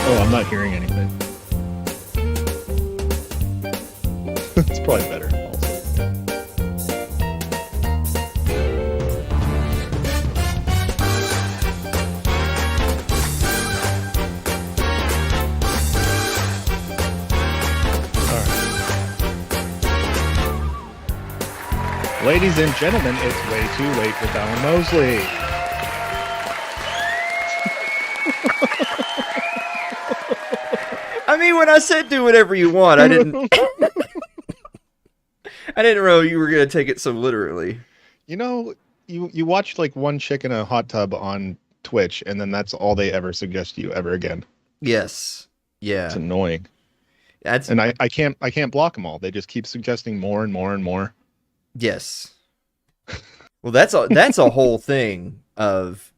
Oh, I'm not hearing anything. It's probably better also. Ladies and gentlemen, it's Way Too Late with Alan Mosley. I mean, when I said do whatever you want, I didn't know you were going to take it so literally. You know, you watch like one chick in a hot tub on Twitch, and then that's all they ever suggest to you ever again. Yes. Yeah. It's annoying. And I can't block them all. They just keep suggesting more and more and more. Yes. Well, that's a whole thing of,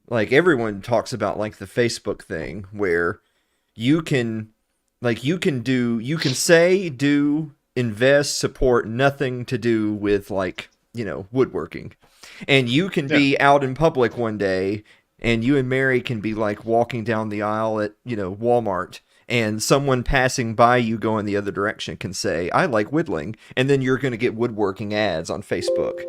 like, everyone talks about, like, the Facebook thing where you can say, do, invest, support nothing to do with, like, you know, woodworking. And you can be out in public one day and you and Mary can be like walking down the aisle at, you know, Walmart, and someone passing by you going the other direction can say, I like whittling. And then you're going to get woodworking ads on Facebook.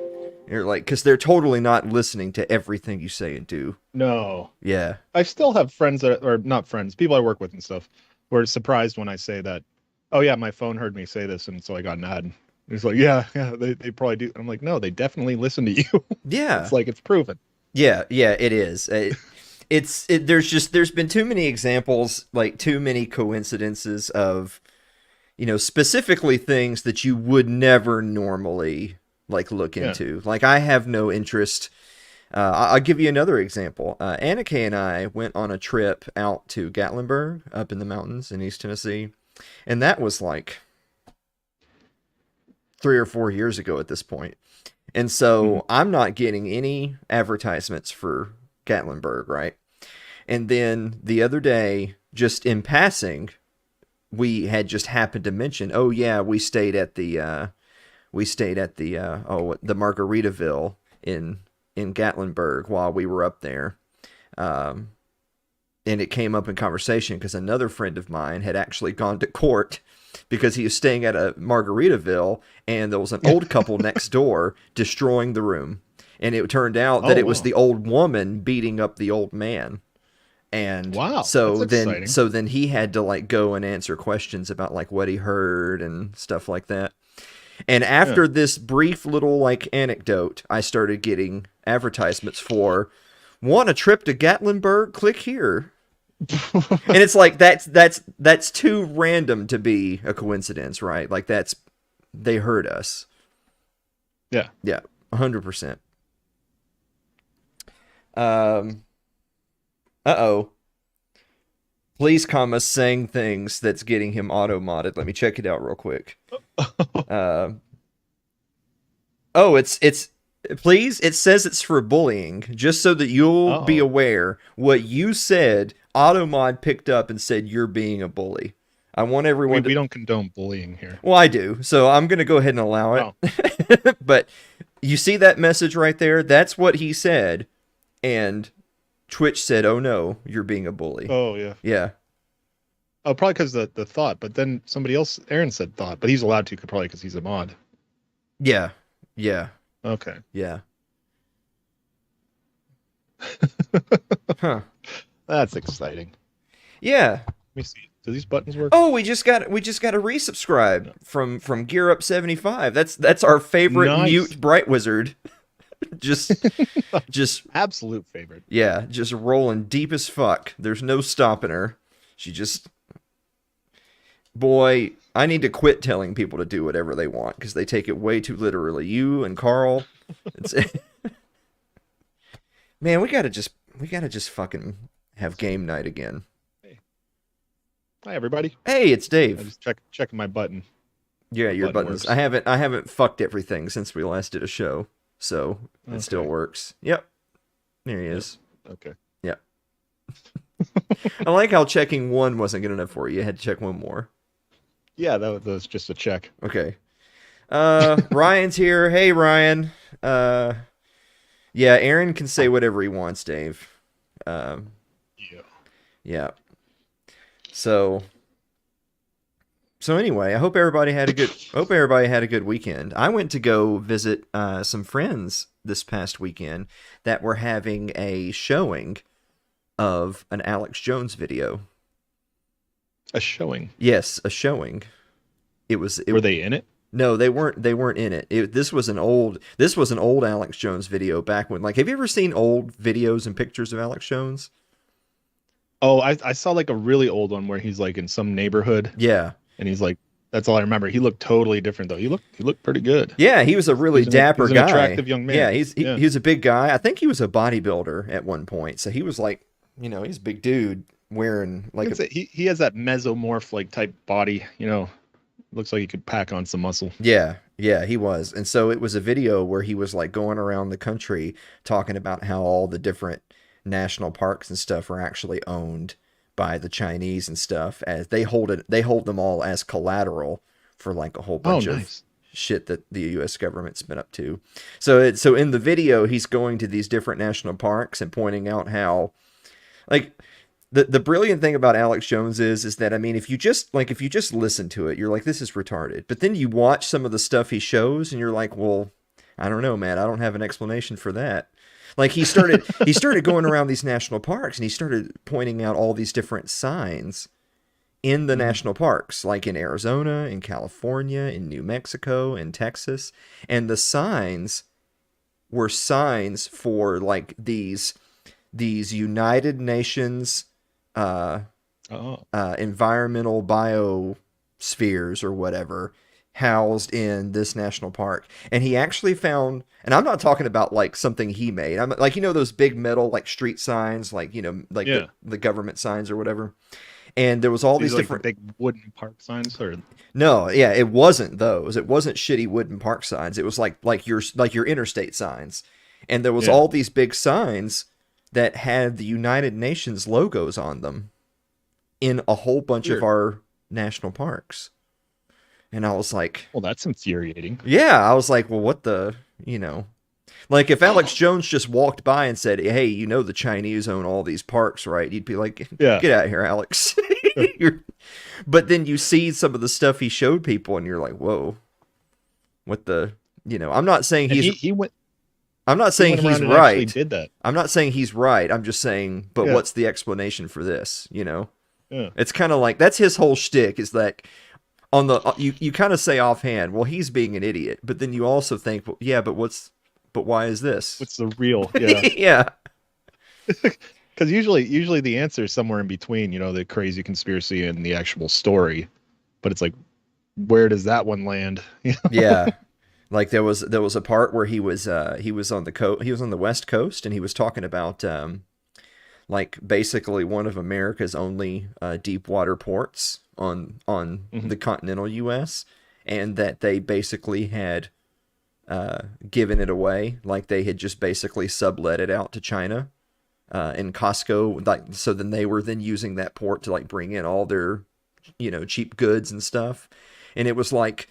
You're like, because they're totally not listening to everything you say and do. No. Yeah. I still have friends that are not friends, people I work with and stuff, who are surprised when I say that, oh yeah, my phone heard me say this, and so I got an ad. It's like, yeah, they probably do. I'm like, no, they definitely listen to you. Yeah. It's like, it's proven. Yeah, it is. there's been too many examples, like too many coincidences of, specifically things that you would never normally like look into. Like I have no interest. I'll give you another example. Annika and I went on a trip out to Gatlinburg up in the mountains in East Tennessee, and that was like 3 or 4 years ago at this point. And so I'm not getting any advertisements for Gatlinburg, right? And then the other day, just in passing, we had just happened to mention, oh yeah, we stayed at the Margaritaville in Gatlinburg while we were up there. And it came up in conversation because another friend of mine had actually gone to court because he was staying at a Margaritaville and there was an old couple next door destroying the room. And it turned out that it was the old woman beating up the old man. And so then he had to like go and answer questions about like what he heard and stuff like that. And after this brief little like anecdote, I started getting advertisements for want a trip to Gatlinburg? Click here. And it's like that's too random to be a coincidence, right? Like they heard us. Yeah. Yeah, 100%. Please, saying things that's getting him auto-modded. Let me check it out real quick. Please, it says it's for bullying, just so that you'll be aware. What you said, Automod picked up and said you're being a bully. I want everyone we don't condone bullying here. Well, I do, so I'm going to go ahead and allow it. Oh. But you see that message right there? That's what he said, and Twitch said, oh no, you're being a bully. Oh, yeah. Yeah. Oh, probably because the thought, but then somebody else, Aaron said thought, but he's allowed to probably because he's a mod. Yeah. Yeah. Okay. Yeah. Huh. That's exciting. Yeah. Let me see. Do these buttons work? Oh, we just got a resubscribe from Gear Up 75. That's our favorite mute Bright Wizard. just absolute favorite. Yeah, just rolling deep as fuck. There's no stopping her. She just, boy, I need to quit telling people to do whatever they want because they take it way too literally. You and Carl, man, we gotta just fucking have game night again. Hey. Hi everybody. Hey, it's Dave. I just checking my button. Yeah, your buttons. I haven't fucked everything since we last did a show, so it still works. Yep, there he is. Okay. Yep. I like how checking one wasn't good enough for you. You had to check one more. Yeah, that was just a check. Okay. Ryan's here. Hey, Ryan. Yeah, Aaron can say whatever he wants, Dave. Yeah. So anyway, I hope everybody had a good weekend. I went to go visit some friends this past weekend that were having a showing of an Alex Jones video. A showing? Yes, a showing. Were they in it? No, they weren't in it. This was an old Alex Jones video back when, like, have you ever seen old videos and pictures of Alex Jones? Oh, I saw like a really old one where he's like in some neighborhood. Yeah. And he's like, that's all I remember. He looked totally different though. He looked pretty good. Yeah, he was a really dapper guy. Attractive young man. Yeah, he was a big guy. I think he was a bodybuilder at one point. So he was like, he's a big dude wearing like he has that mesomorph like type body, looks like he could pack on some muscle. Yeah, he was. And so it was a video where he was like going around the country talking about how all the different national parks and stuff are actually owned by the Chinese and stuff, as they hold them all as collateral for like a whole bunch of shit that the US government's been up to. So in the video he's going to these different national parks and pointing out how, like, the brilliant thing about Alex Jones is that, I mean, if you just listen to it, you're like, this is retarded. But then you watch some of the stuff he shows and you're like, well, I don't know, man. I don't have an explanation for that. Like, he started going around these national parks and he started pointing out all these different signs in the national parks, like in Arizona, in California, in New Mexico, in Texas. And the signs were signs for like these these United Nations Oh, environmental biospheres or whatever housed in this national park. And he actually found, and I'm not talking about like something he made. I'm like, those big metal like street signs, like, like yeah. the government signs or whatever. And there was all These these are like the different. big wooden park signs, or No, yeah, it wasn't those. It wasn't shitty wooden park signs. It was like your interstate signs. And there was yeah. all these big signs that had the United Nations logos on them in a whole bunch of Weird. our national parks. And I was like, Well, that's infuriating. yeah, I was like, well, what the, like if Alex Jones just walked by and said, hey, the Chinese own all these parks, right? You'd be like, Yeah. get out of here, Alex. But then you see some of the stuff he showed people and you're like, whoa, what the, I'm not saying And he's, he went. I'm not He saying went he's around and actually right. did that. I'm not saying he's right. I'm just saying, but Yeah. what's the explanation for this? Yeah. It's kind of like, that's his whole shtick is that on the, you kind of say offhand, well, he's being an idiot. But then you also think, well, yeah, but why is this? What's the real? Yeah. Yeah. Because usually the answer is somewhere in between, the crazy conspiracy and the actual story. But it's like, where does that one land? Yeah. Like there was a part where he was on he was on the West Coast and he was talking about like basically one of America's only deep water ports on Mhm. the continental US, and that they basically had given it away, like they had just basically sublet it out to China. And Costco, like, so then they were then using that port to like bring in all their, cheap goods and stuff. And it was like,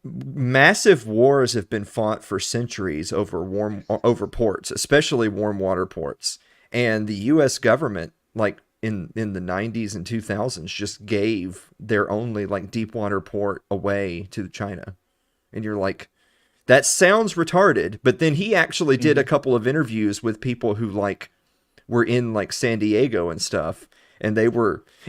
massive wars have been fought for centuries over ports, especially warm water ports. And the U.S. government, like in the 90s and 2000s, just gave their only like deep water port away to China. And you're like, that sounds retarded. But then he actually did a couple of interviews with people who like were in like San Diego and stuff. And it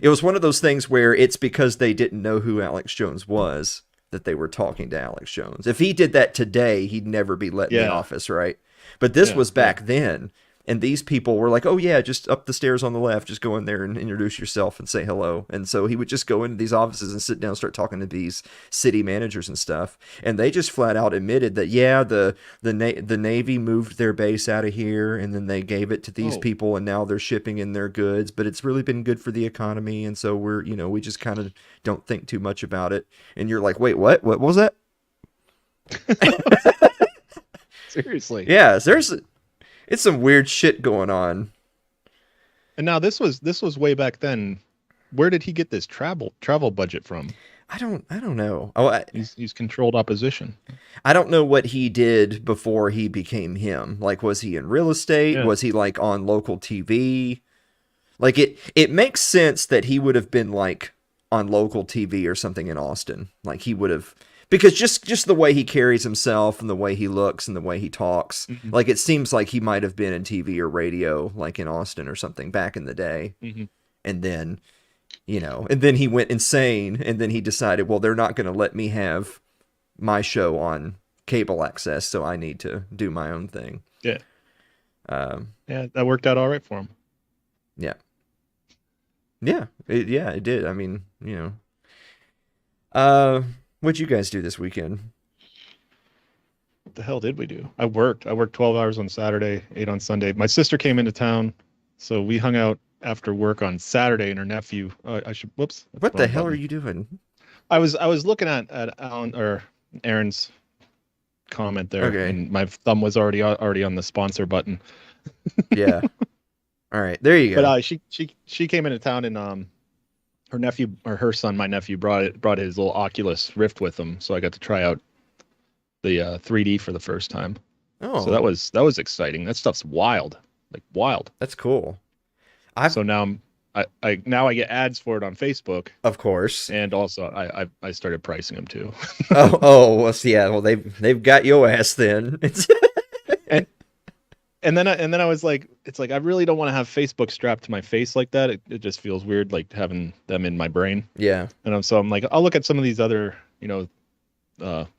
was one of those things where it's because they didn't know who Alex Jones was that they were talking to Alex Jones. If he did that today, he'd never be let in the office, right? But this was back then. And these people were like, oh yeah, just up the stairs on the left, just go in there and introduce yourself and say hello. And so he would just go into these offices and sit down and start talking to these city managers and stuff. And they just flat out admitted that, yeah, the Navy moved their base out of here and then they gave it to these people and now they're shipping in their goods, but it's really been good for the economy. And so we just kind of don't think too much about it. And you're like, wait, what? What was that? Seriously. Yeah, it's some weird shit going on. And now this was way back then. Where did he get this travel budget from? I don't know. Oh, He's controlled opposition. I don't know what he did before he became him. Like, was he in real estate? Yeah. Was he like on local TV? Like it makes sense that he would have been like on local TV or something in Austin. Like he would have, because just the way he carries himself and the way he looks and the way he talks, like it seems like he might have been in TV or radio, like in Austin or something back in the day. And then, and then he went insane, and then he decided, well, they're not going to let me have my show on cable access, so I need to do my own thing. Yeah. Yeah, that worked out all right for him. Yeah. Yeah, it did. I mean, what'd you guys do this weekend? What the hell did we do? I worked 12 hours on Saturday, 8 on Sunday. My sister came into town, so we hung out after work on Saturday, and her nephew. Whoops. What the hell are you doing? I was looking at Alan or Aaron's comment there, Okay. and my thumb was already on the sponsor button. Yeah. All right, there you go. But she came into town, and her nephew, or her son, my nephew, brought his little Oculus Rift with him, so I got to try out the 3D for the first time. Oh, So that was exciting. That stuff's wild, like wild. that's cool. So now I get ads for it on Facebook, Of course. and also I started pricing them too. Well, yeah. Well, they've got your ass then. And then I was like, it's like I really don't want to have Facebook strapped to my face like that. It just feels weird, like having them in my brain. Yeah. And I'm like, I'll look at some of these other,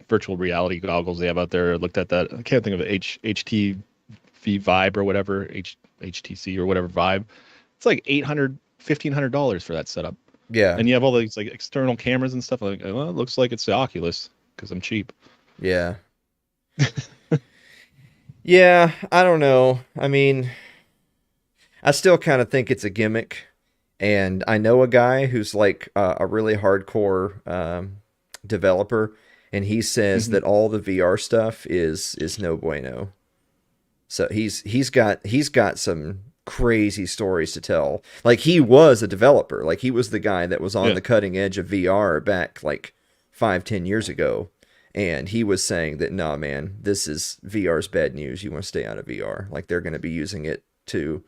virtual reality goggles they have out there. I looked at that. I can't think of it. HTC V Vibe or whatever, HTC or whatever Vibe. It's like $1,500 for that setup. Yeah. And you have all these like external cameras and stuff. Like, well, it looks like it's the Oculus because I'm cheap. Yeah. Yeah, I don't know. I mean, I still kind of think it's a gimmick. And I know a guy who's like a really hardcore developer, and he says Mhm. that all the VR stuff is no bueno. So he's got some crazy stories to tell. Like he was a developer. Like he was the guy that was on Yeah. the cutting edge of VR back like 5, 10 years ago. And he was saying that, nah, man, this is VR's bad news. You want to stay out of VR. Like they're going to be using it to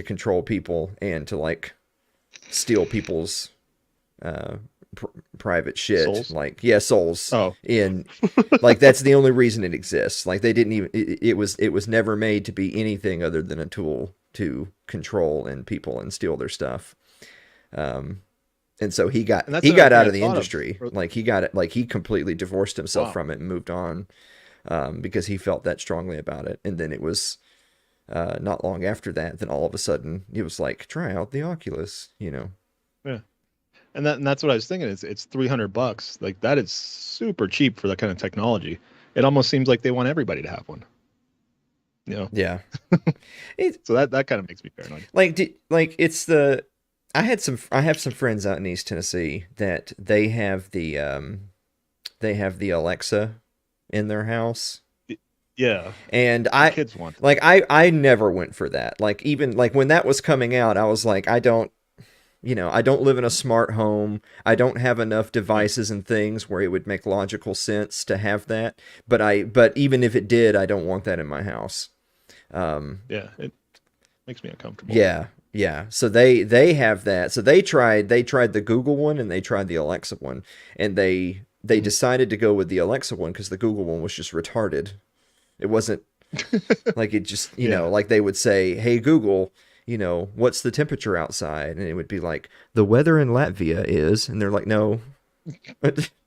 control people and to like steal people's uh, private shit. Souls. Like, yeah, souls. Oh, In like that's the only reason it exists. Like they didn't even it was never made to be anything other than a tool to control and people and steal their stuff. Um, and so he got and that's he another got thing out I of the thought industry. of. Like he got it. Like he completely divorced himself Wow. from it and moved on because he felt that strongly about it. And then it was not long after that, then all of a sudden it was like, try out the Oculus, you know? Yeah. And that's what I was thinking. It's $300. Like that is super cheap for that kind of technology. It almost seems like they want everybody to have one. You know. Yeah. It, So that kind of makes me paranoid. like it's the I have some friends out in East Tennessee that they have the Alexa in their house. Yeah. And The kids want them. like I never went for that. Like even like when that was coming out, I was like, I don't, I don't live in a smart home. I don't have enough devices and things where it would make logical sense to have that. But even if it did, I don't want that in my house. Yeah. It makes me uncomfortable. Yeah, yeah. So they have that. So they tried the Google one and they tried the Alexa one, and they Mhm. decided to go with the Alexa one because the Google one was just retarded. It wasn't like it just Yeah. like they would say, "Hey Google, what's the temperature outside?" And it would be like, "The weather in Latvia is," and they're like, "No,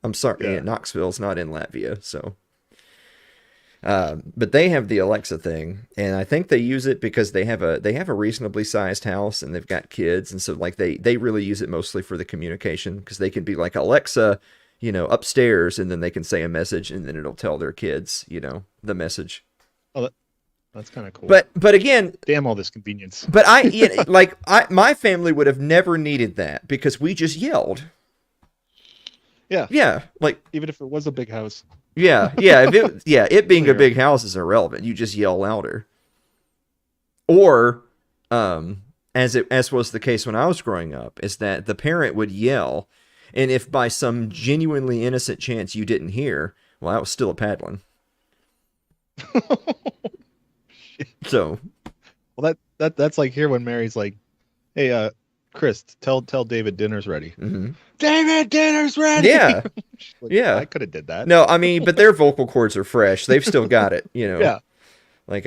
I'm sorry, Yeah. Knoxville's not in Latvia." So. But they have the Alexa thing, and I think they use it because they have a reasonably sized house and they've got kids, and so like they really use it mostly for the communication because they can be like Alexa, upstairs, and then they can say a message and then it'll tell their kids, the message. Oh, that's kind of cool. But again, Damn all this convenience. but my family would have never needed that because we just yelled. Yeah. Yeah, like Even if it was a big house. yeah. It being a Clear. big house is irrelevant. You just yell louder. Or, as was the case when I was growing up, is that the parent would yell, and if by some genuinely innocent chance you didn't hear, well, that was still a paddling. So, Well, that's like here when Mary's like, "Hey, Chris, tell David dinner's ready." mhm. David, dinner's ready. Yeah, Like, yeah. I could have did that. No, I mean, but their vocal cords are fresh. They've still got it. Yeah. Like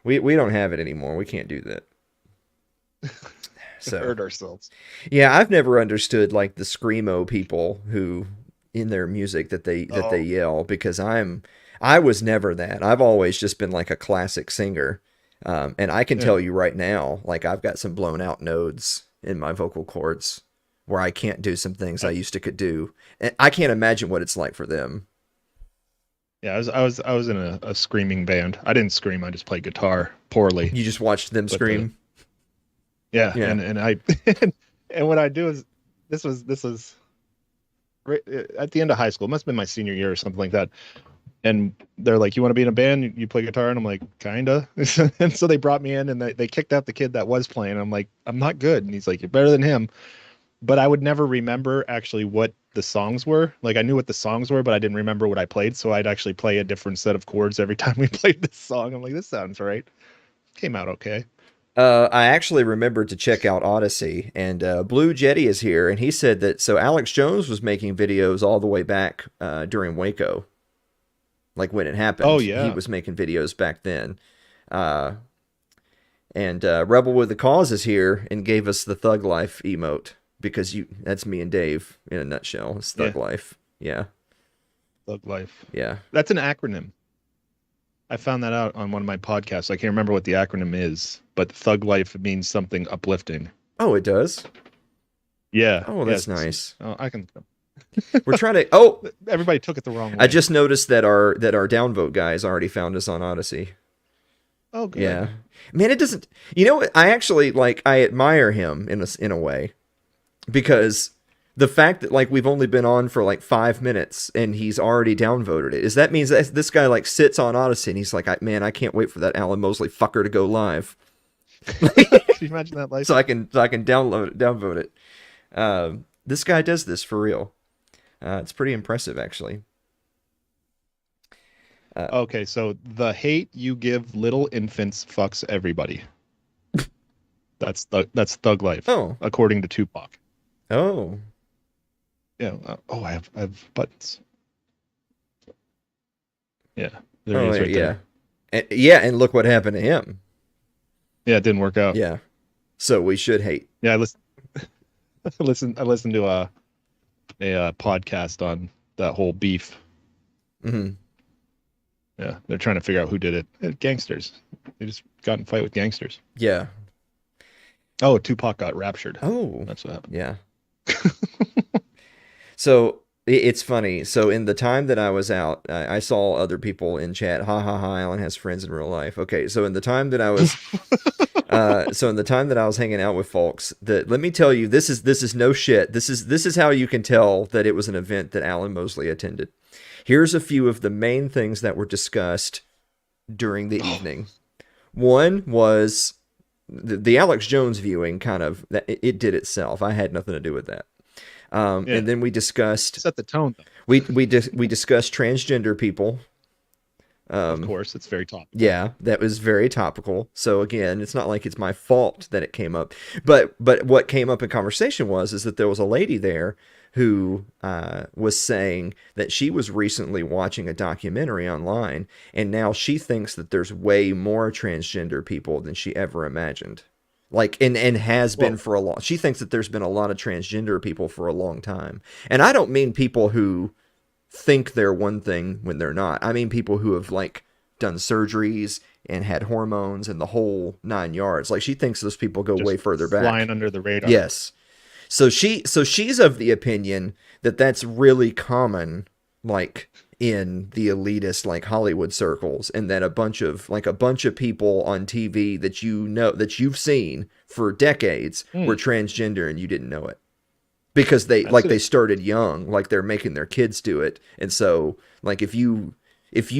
we don't have it anymore. We can't do that. So. Hurt ourselves. Yeah, I've never understood like the screamo people who in their music that they Oh. yell because I was never that. I've always just been like a classic singer. And I can Yeah. tell you right now, like I've got some blown out nodes in my vocal cords where I can't do some things I used to could do. And I can't imagine what it's like for them. Yeah, I was in a screaming band. I didn't scream. I just played guitar poorly. You just watched them But scream. Yeah, Yeah. and I and what I do is this was right at the end of high school. It must have been my senior year or something like that. And they're like, "You want to be in a band? You play guitar?" And I'm like, "Kinda." And so they brought me in, and they kicked out the kid that was playing. I'm like, "I'm not good." And he's like, "You're better than him." But I would never remember actually what the songs were. Like I knew what the songs were, but I didn't remember what I played. So I'd actually play a different set of chords every time we played this song. I'm like, "This sounds right." Came out okay. I actually remembered to check out Odyssey, and Blue Jetty is here, and he said that so Alex Jones was making videos all the way back during Waco, like when it happened. Oh, yeah. He was making videos back then. Uh, and Rebel with the Cause is here and gave us the Thug Life emote because that's me and Dave in a nutshell. It's Thug Yeah. Life. Yeah, Thug life. yeah. That's an acronym. I found that out on one of my podcasts. I can't remember what the acronym is, but Thug Life means something uplifting. Oh, it does. Yeah. Oh, that's nice. Oh, I can. We're trying to. Oh, everybody took it the wrong way. I just noticed that our downvote guys already found us on Odyssey. Oh, good. Yeah, man, it doesn't. You know, I actually like. I admire him in a way, because the fact that like we've only been on for like 5 minutes and he's already downvoted it, that means that this guy like sits on Odyssey and he's like, man, I can't wait for that Alan Mosley fucker to go live. Can you imagine that life? So I can downvote it. This guy does this for real. It's pretty impressive, actually. Okay, so the hate you give little infants fucks everybody. That's Thug Life. Oh, according to Tupac. Oh. Yeah. I have buttons. Yeah. There he is right there. And look what happened to him. Yeah, it didn't work out. Yeah. So we should hate. Yeah, I listened to a podcast on that whole beef. Mm-hmm. Yeah, they're trying to figure out who did it. Gangsters. They just got in a fight with gangsters. Yeah. Oh, Tupac got raptured. Oh. That's what happened. Yeah. So it's funny. So in the time that I was out, I saw other people in chat. Ha ha ha! Alan has friends in real life. Okay, so in the time that I was, hanging out with folks, let me tell you, this is no shit. This is how you can tell that it was an event that Alan Mosley attended. Here's a few of the main things that were discussed during the evening. One was the Alex Jones viewing. Kind of, it did itself. I had nothing to do with that. And then we discussed set the tone. We discussed transgender people. Of course, it's very topical. Yeah, that was very topical. So again, it's not like it's my fault that it came up. But what came up in conversation is that there was a lady there who was saying that she was recently watching a documentary online, and now she thinks that there's way more transgender people than she ever imagined. Like, and has been for a long. She thinks that there's been a lot of transgender people for a long time. And I don't mean people who think they're one thing when they're not. I mean people who have like done surgeries and had hormones and the whole 9 yards. Like, she thinks those people go way further back. Flying under the radar. Yes. So she's of the opinion that that's really common, like in the elitist like Hollywood circles, and that a bunch of people on TV that that you've seen for decades were transgender and you didn't know it, because they started young, like they're making their kids do it. And so like if you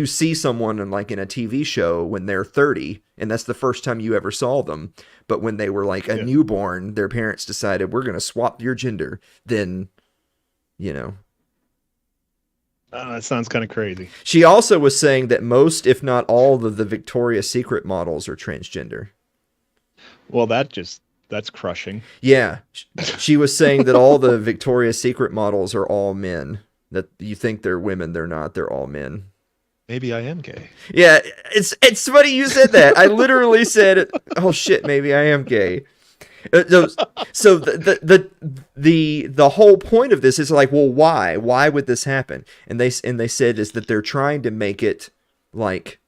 see someone in a TV show when they're 30 and that's the first time you ever saw them, but when they were like a newborn, their parents decided we're going to swap your gender, then that sounds kind of crazy. She also was saying that most, if not all, of the Victoria's Secret models are transgender. Well, that's crushing. Yeah. She was saying that all the Victoria's Secret models are all men. That you think they're women, they're not. They're all men. Maybe I am gay. Yeah, it's funny you said that. I literally said, "Oh shit, maybe I am gay." So the whole point of this is like, well, why would this happen? And they said is that they're trying to make it like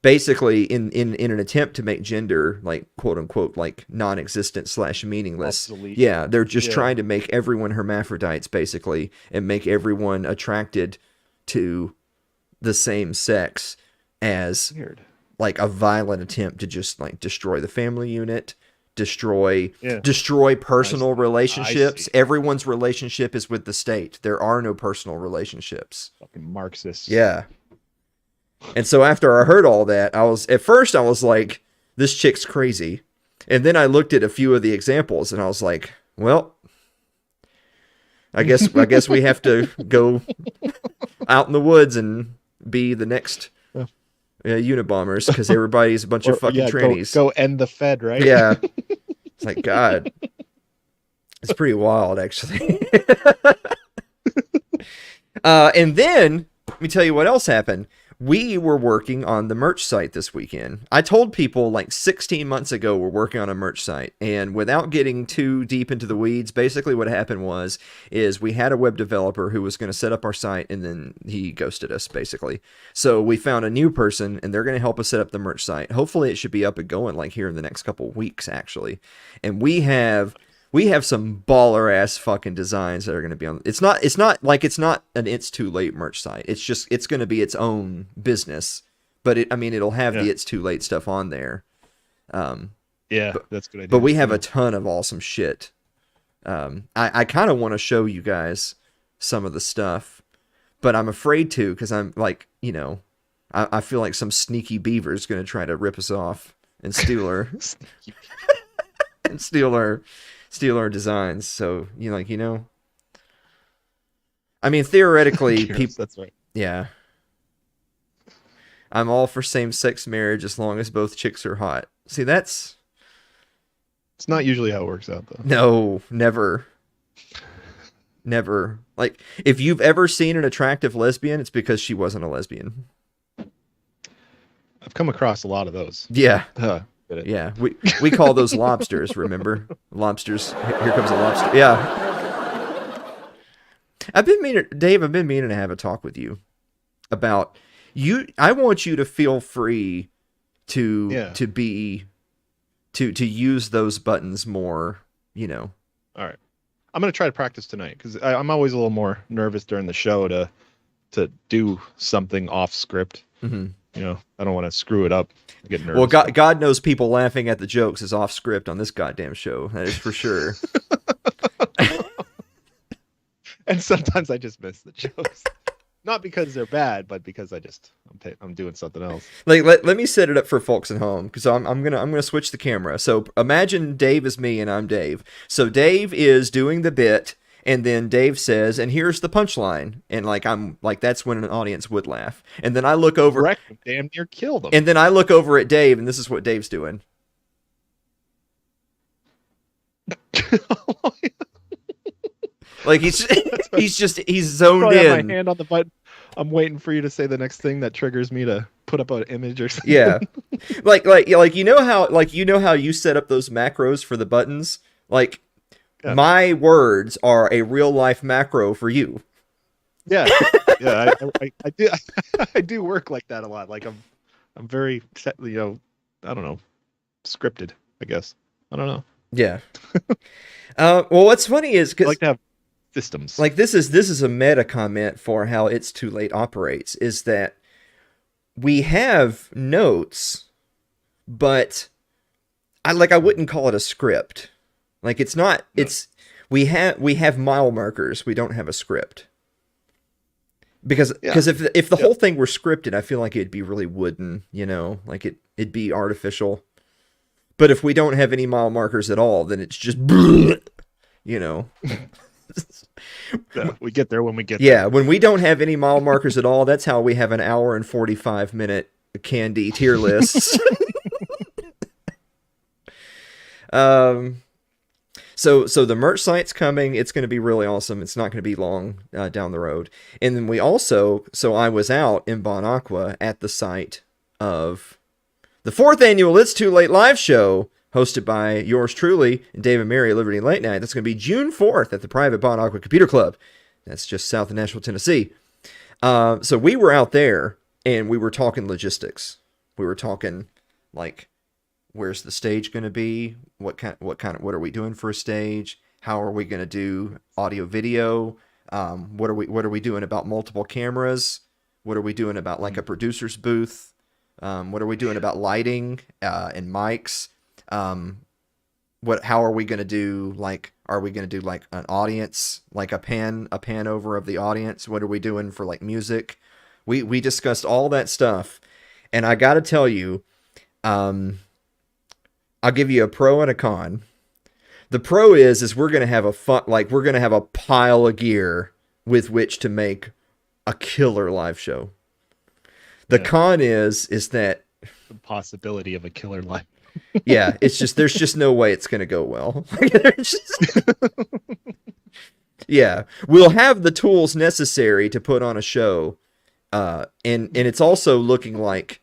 basically in an attempt to make gender like quote unquote like non-existent / meaningless. Obsolete. Yeah, they're just trying to make everyone hermaphrodites basically, and make everyone attracted to the same sex as like a violent attempt to just like destroy the family unit. Destroy personal relationships. Everyone's relationship is with the state. There are no personal relationships. Fucking Marxists. Yeah. And so after I heard all that, at first I was like, this chick's crazy. And then I looked at a few of the examples and I was like, well, I guess we have to go out in the woods and be the next Unabombers, because everybody's a bunch of fucking trannies. Go end the Fed, right? Yeah. It's like, God. It's pretty wild, actually. And then, let me tell you what else happened. we were working on the merch site this weekend. I told people like 16 months ago we're working on a merch site, and without getting too deep into the weeds, basically what happened is we had a web developer who was going to set up our site, and then he ghosted us basically. So we found a new person, and they're going to help us set up the merch site. Hopefully it should be up and going like here in the next couple of weeks actually. And we have some baller ass fucking designs that are going to be on. It's not an It's Too Late merch site. It's going to be its own business, but it'll have the It's Too Late stuff on there. Yeah, that's a good idea. But we have a ton of awesome shit. I kind of want to show you guys some of the stuff, but I'm afraid to, because I'm like, I feel like some sneaky beaver is going to try to rip us off and steal her. And steal our designs. So theoretically people, that's right. Yeah, I'm all for same-sex marriage as long as both chicks are hot. See, it's not usually how it works out though. No, never. Like, if you've ever seen an attractive lesbian, it's because she wasn't a lesbian. I've come across a lot of those. Yeah. Yeah, we call those lobsters, remember? Lobsters. Here comes a lobster. Yeah. Dave, I've been meaning to have a talk with you about you. I want you to feel free to use those buttons more, All right. I'm going to try to practice tonight, because I'm always a little more nervous during the show to do something off script. Mm-hmm. I don't want to screw it up. I get nervous. Well, God knows people laughing at the jokes is off script on this goddamn show. That is for sure. And sometimes I just miss the jokes. Not because they're bad, but because I'm doing something else. Like, let me set it up for folks at home, because I'm gonna switch the camera. So imagine Dave is me and I'm Dave. So Dave is doing the bit, and then Dave says, and here's the punchline. And I'm like, that's when an audience would laugh. And then I look over. Correct. Damn near killed him. And then I look over at Dave, and this is what Dave's doing. Like he's zoned Probably in. have my hand on the button. I'm waiting for you to say the next thing that triggers me to put up an image or something. Yeah. like how you set up those macros for the buttons? Like, yeah. My words are a real life macro for you. Yeah. Yeah, I do I do work like that a lot. Like I'm very I don't know, scripted, I guess. I don't know. Yeah. Well, what's funny is I like to have systems. Like, this is a meta comment for how It's Too Late operates, is that we have notes, but I wouldn't call it a script. Like, it's not. No. We have mile markers. We don't have a script. Because if the whole thing were scripted, I feel like it'd be really wooden. Like it'd be artificial. But if we don't have any mile markers at all, then it's just we get there when we get there. Yeah, when we don't have any mile markers at all, that's how we have an hour and 45-minute candy tier lists. So the merch site's coming. It's going to be really awesome. It's not going to be long down the road. And then I was out in Bon Aqua at the site of the 4th annual It's Too Late live show, hosted by yours truly, Dave and Mary at Liberty Late Night. That's going to be June 4th at the private Bon Aqua Computer Club. That's just south of Nashville, Tennessee. So we were out there, and we were talking logistics. We were talking, like, where's the stage going to be? What are we doing for a stage? How are we going to do audio video? What are we doing about multiple cameras? What are we doing about like a producer's booth? What are we doing about lighting and mics? How are we going to do, like, are we going to do like an audience, like a pan over of the audience? What are we doing for like music? We discussed all that stuff, and I got to tell you, I'll give you a pro and a con. The pro is we're going to have we're going to have a pile of gear with which to make a killer live show. The con is that the possibility of a killer live. Yeah, it's just, there's just no way it's going to go well. Yeah, we'll have the tools necessary to put on a show. And it's also looking like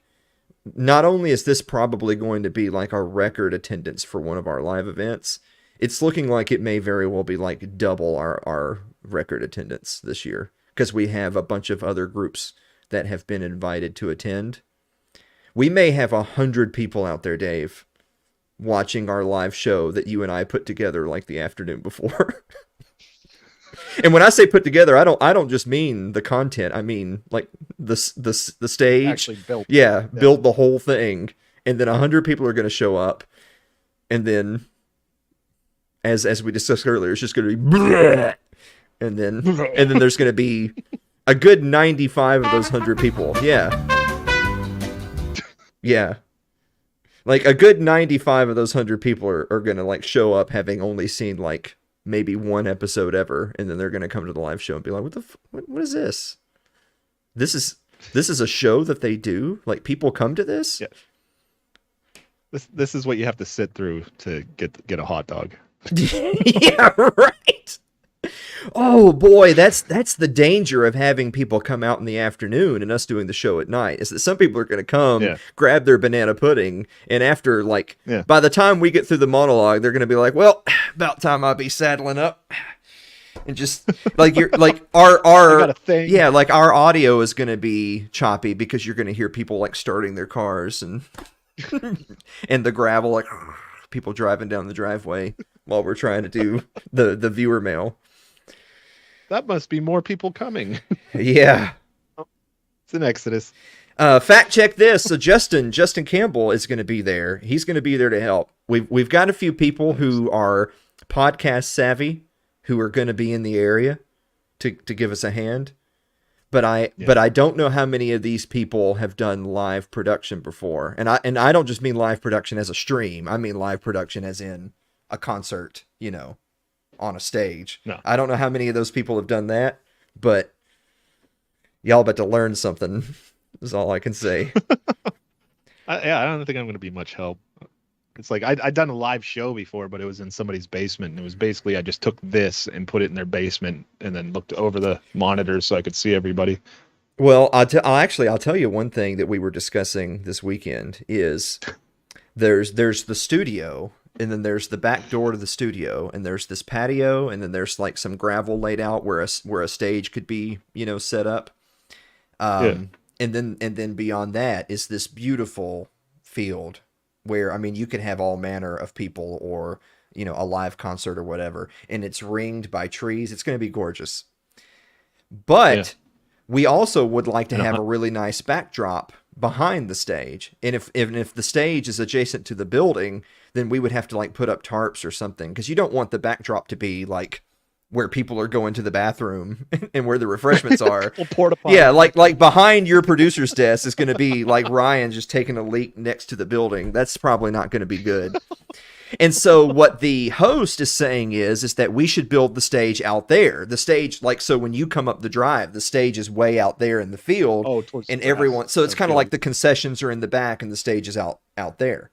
not only is this probably going to be like our record attendance for one of our live events, it's looking like it may very well be like double our record attendance this year, because we have a bunch of other groups that have been invited to attend. We may have 100 people out there, Dave, watching our live show that you and I put together like the afternoon before. And when I say put together, I don't just mean the content. I mean like the stage. Actually built. Yeah, build the whole thing, and then 100 people are going to show up, and then, as we discussed earlier, it's just going to be, bleh, and then there's going to be a good 95 of those 100 people. Yeah. Like a good 95 of those 100 people are going to like show up having only seen like maybe one episode ever, and then they're going to come to the live show and be like, what is this? This is a show that they do? Like, people come to this? Yeah. This is what you have to sit through to get a hot dog. Yeah, right. Oh boy, that's the danger of having people come out in the afternoon and us doing the show at night, is that some people are going to come, grab their banana pudding, and after by the time we get through the monologue, they're going to be like, well, about time I'll be saddling up. And just like you're like our like our audio is going to be choppy because you're going to hear people like starting their cars and and the gravel, like people driving down the driveway while we're trying to do the viewer mail. That must be more people coming. Yeah. It's an exodus. Fact check this. So Justin Campbell is going to be there. He's going to be there to help. We've got a few people who are podcast savvy who are going to be in the area to give us a hand. But I don't know how many of these people have done live production before. And I don't just mean live production as a stream. I mean live production as in a concert, on a stage. No. I don't know how many of those people have done that, but y'all about to learn something is all I can say. I don't think I'm going to be much help. It's like I'd done a live show before, but it was in somebody's basement, and it was basically I just took this and put it in their basement and then looked over the monitors so I could see everybody. Well, I'll tell you one thing that we were discussing this weekend is there's the studio, and then there's the back door to the studio, and there's this patio, and then there's like some gravel laid out where a stage could be, set up. And then beyond that is this beautiful field where, I mean, you could have all manner of people or, a live concert or whatever, and it's ringed by trees. It's going to be gorgeous. But we also would like to have a really nice backdrop behind the stage. And if the stage is adjacent to the building, then we would have to like put up tarps or something, because you don't want the backdrop to be like where people are going to the bathroom and where the refreshments are. Yeah, like behind your producer's desk is going to be like Ryan just taking a leak next to the building. That's probably not going to be good. And so what the host is saying is that we should build the stage out there. The stage, like, so when you come up the drive, the stage is way out there in the field, and everyone. So it's kind of like the concessions are in the back and the stage is out there.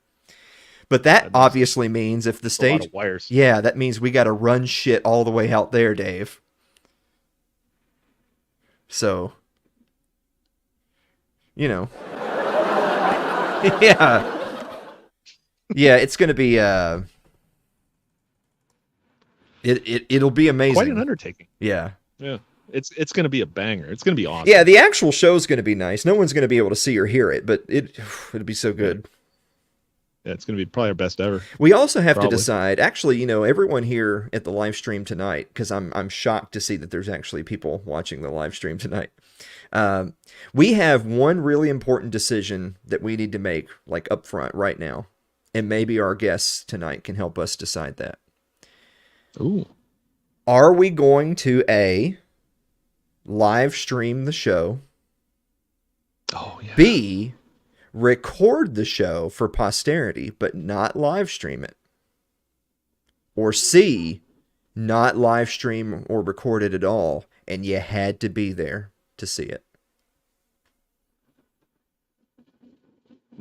But that obviously means if the stage, a lot of wires. Yeah, that means we got to run shit all the way out there, Dave. So, yeah, it's gonna be it'll be amazing. Quite an undertaking. Yeah. It's gonna be a banger. It's gonna be awesome. Yeah, the actual show's gonna be nice. No one's gonna be able to see or hear it, but it'll be so good. Yeah, it's going to be probably our best ever. We also have to decide, actually, everyone here at the live stream tonight, because I'm shocked to see that there's actually people watching the live stream tonight. We have one really important decision that we need to make, like up front right now. And maybe our guests tonight can help us decide that. Ooh. Are we going to A, live stream the show? Oh, yeah. B, record the show for posterity, but not live stream it? Or C, not live stream or record it at all, and you had to be there to see it?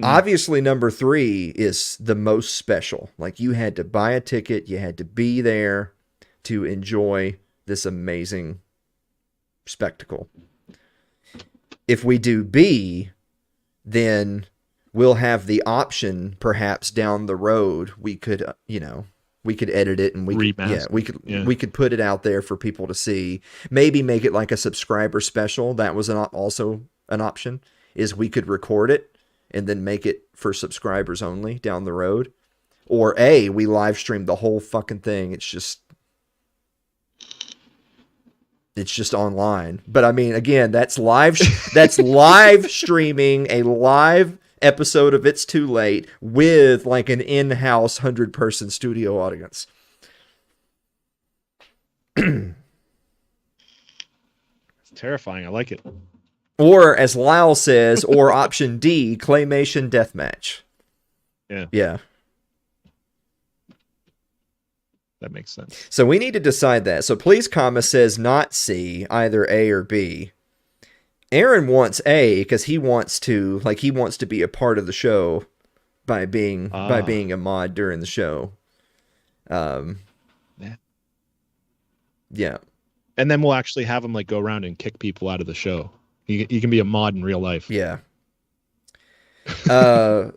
Obviously, number 3 is the most special. Like, you had to buy a ticket, you had to be there to enjoy this amazing spectacle. if we do B, then we'll have the option perhaps down the road. We could, we could edit it and we could put it out there for people to see. Maybe make it like a subscriber special. That was also an option, is we could record it and then make it for subscribers only down the road. Or A, we live stream the whole fucking thing. It's just online. But I mean, again, that's live streaming a live episode of It's Too Late with like an in-house 100-person studio audience. It's terrifying. I like it. Or as Lyle says, or option D, claymation deathmatch. Yeah. That makes sense. So we need to decide that. So Please Comma says not C, either A or B. Aaron wants A because he wants to be a part of the show by being a mod during the show. Yeah. And then we'll actually have him like go around and kick people out of the show. You can be a mod in real life. Yeah.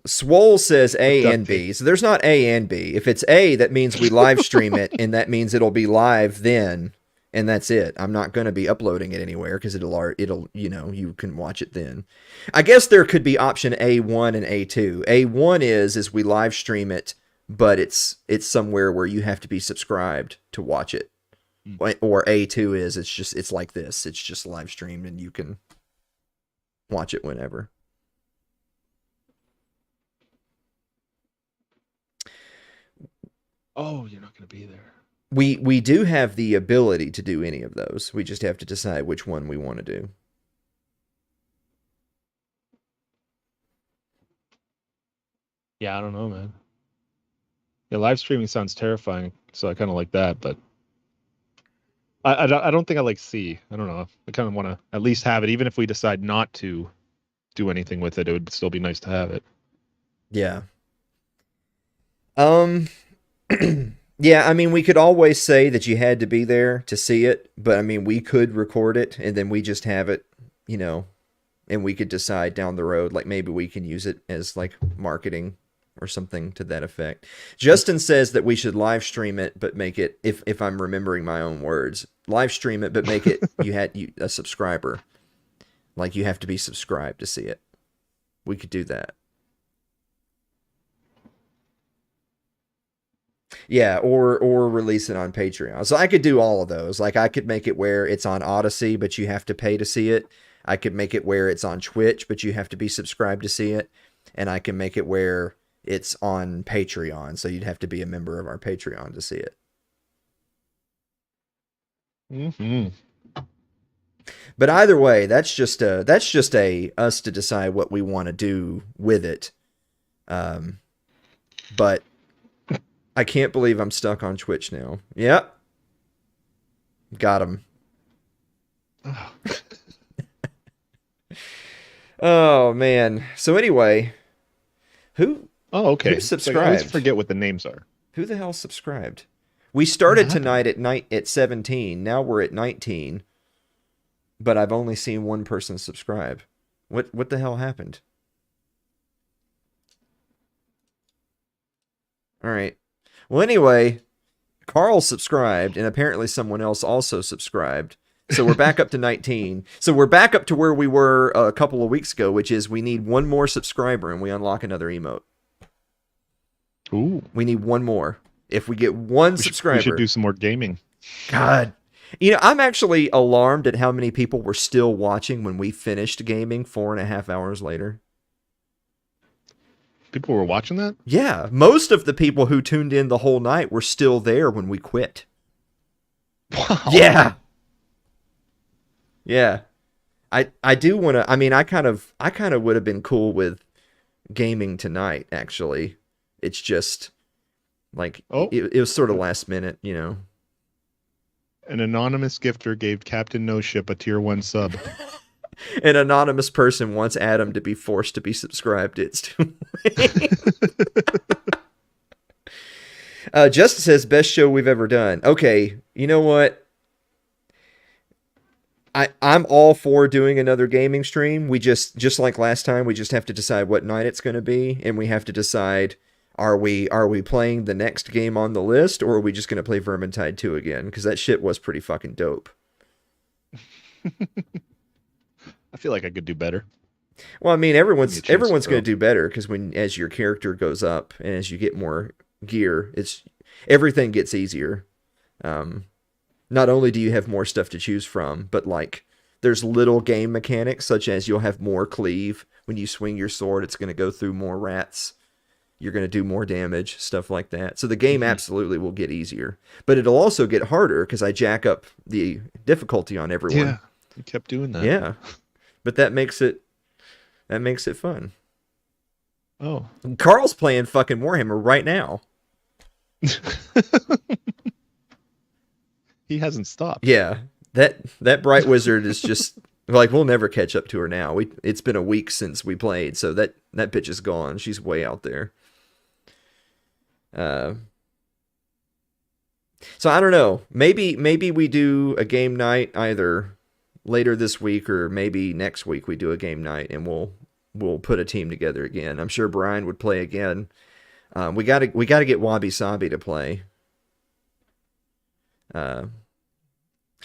Swole says A and B. So there's not A and B. If it's A, that means we live stream it, and that means it'll be live then, and that's it. I'm not going to be uploading it anywhere because it'll you can watch it then. I guess there could be option A1 and A2. A1 is we live stream it, but it's somewhere where you have to be subscribed to watch it. Or A2 is it's like this. It's just live streamed and you can watch it whenever. Oh, you're not going to be there. We do have the ability to do any of those. We just have to decide which one we want to do. Yeah, I don't know, man. Yeah, live streaming sounds terrifying, so I kind of like that, but I don't think I like C. I don't know. I kind of want to at least have it, even if we decide not to do anything with it. It would still be nice to have it. Yeah. Yeah, I mean, we could always say that you had to be there to see it, but I mean, we could record it and then we just have it, and we could decide down the road, like maybe we can use it as like marketing or something to that effect. Justin says that we should live stream it, but make it, if I'm remembering my own words, live stream it, but make it, a subscriber. Like you have to be subscribed to see it. We could do that. Yeah, or release it on Patreon. So I could do all of those. Like I could make it where it's on Odyssey, but you have to pay to see it. I could make it where it's on Twitch, but you have to be subscribed to see it. And I can make it where it's on Patreon, so you'd have to be a member of our Patreon to see it. Mm-hmm. But either way, that's just us to decide what we want to do with it. But I can't believe I'm stuck on Twitch now. Yep. Got him. Oh. Oh, man. So anyway, who... Oh, okay. Who subscribed? I always forget what the names are. Who the hell subscribed? We started tonight at 17. Now we're at 19. But I've only seen one person subscribe. What the hell happened? All right. Well, anyway, Carl subscribed, and apparently someone else also subscribed. So we're back up to 19. So we're back up to where we were a couple of weeks ago, which is we need one more subscriber, and we unlock another emote. Ooh. We need one more. If we get one subscriber... We should do some more gaming. God. I'm actually alarmed at how many people were still watching when we finished gaming 4.5 hours later. People were watching that? Yeah. Most of the people who tuned in the whole night were still there when we quit. Wow. Yeah. Yeah. I do want to... I mean, I kind of would have been cool with gaming tonight, actually. It's just... Like, it was sort of last minute, An anonymous gifter gave Captain No Ship a tier 1 sub. An anonymous person wants Adam to be forced to be subscribed. It's too late. Justice says, best show we've ever done. Okay, you know what? I'm all for doing another gaming stream. We just like last time, we just have to decide what night it's going to be, and we have to decide are we playing the next game on the list, or are we just going to play Vermintide 2 again? Because that shit was pretty fucking dope. I feel like I could do better. Well, I mean, everyone's Give me a chance to going grow. to do better because as your character goes up and as you get more gear, everything gets easier. Not only do you have more stuff to choose from, but like there's little game mechanics such as you'll have more cleave when you swing your sword. It's going to go through more rats. You're going to do more damage, stuff like that. So the game absolutely will get easier, but it'll also get harder because I jack up the difficulty on everyone. Yeah, you kept doing that. Yeah, but that makes it fun. Oh. Carl's playing fucking Warhammer right now. He hasn't stopped. Yeah, that bright wizard is just like we'll never catch up to her now. It's been a week since we played, so that bitch is gone. She's way out there. So I don't know. Maybe we do a game night either later this week or maybe next week we do a game night and we'll put a team together again. I'm sure Brian would play again. We gotta get Wabi Sabi to play.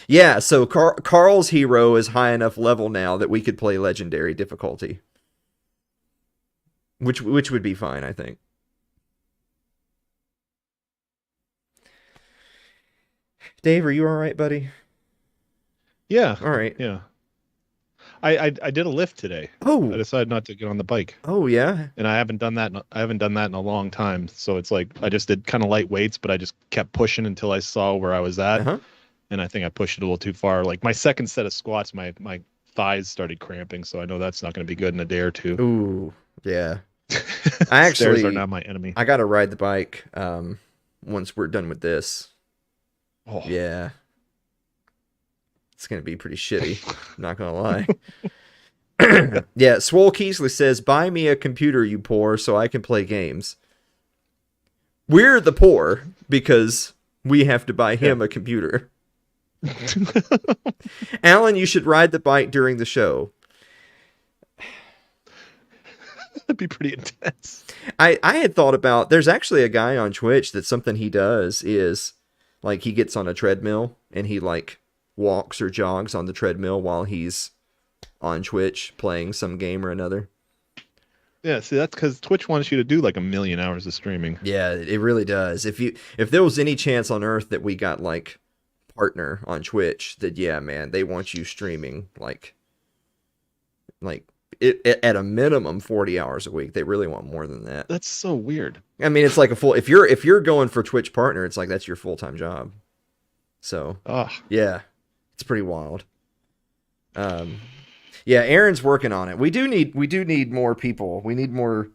Yeah, so Carl's hero is high enough level now that we could play legendary difficulty, which would be fine, I think. Dave, are you all right, buddy? Yeah. All right. Yeah. I did a lift today. I Oh. decided not to get on the bike, Oh yeah. and I haven't done that. I haven't done that in a long time. So it's like I just did kind of light weights, but I just kept pushing until I saw where I was at, Uh-huh. and I think I pushed it a little too far. Like my second set of squats, my thighs started cramping, so I know that's not going to be good in a day or two. Ooh. Yeah. Stairs actually- are not my enemy. I gotta ride the bike once we're done with this. Oh. Yeah. It's gonna be pretty shitty. Not gonna lie. Yeah, Swole Keesley says, "Buy me a computer, you poor, so I can play games." We're the poor because we have to buy him a computer. Alan, you should ride the bike during the show. That'd be pretty intense. I had thought about, there's actually a guy on Twitch that something he does is like he gets on a treadmill and he like walks or jogs on the treadmill while he's on Twitch playing some game or another. Yeah, see, that's because Twitch wants you to do like 1 million hours of streaming. Yeah, it really does. If there was any chance on earth that we got like partner on Twitch, that yeah, man, they want you streaming like it at a minimum 40 hours a week. They really want more than that. That's so weird. I mean, it's like a full, if you're going for Twitch partner, it's like that's your full-time job. So, Oh, yeah. It's pretty wild. Yeah, Aaron's working on it. We do need more people. We need more.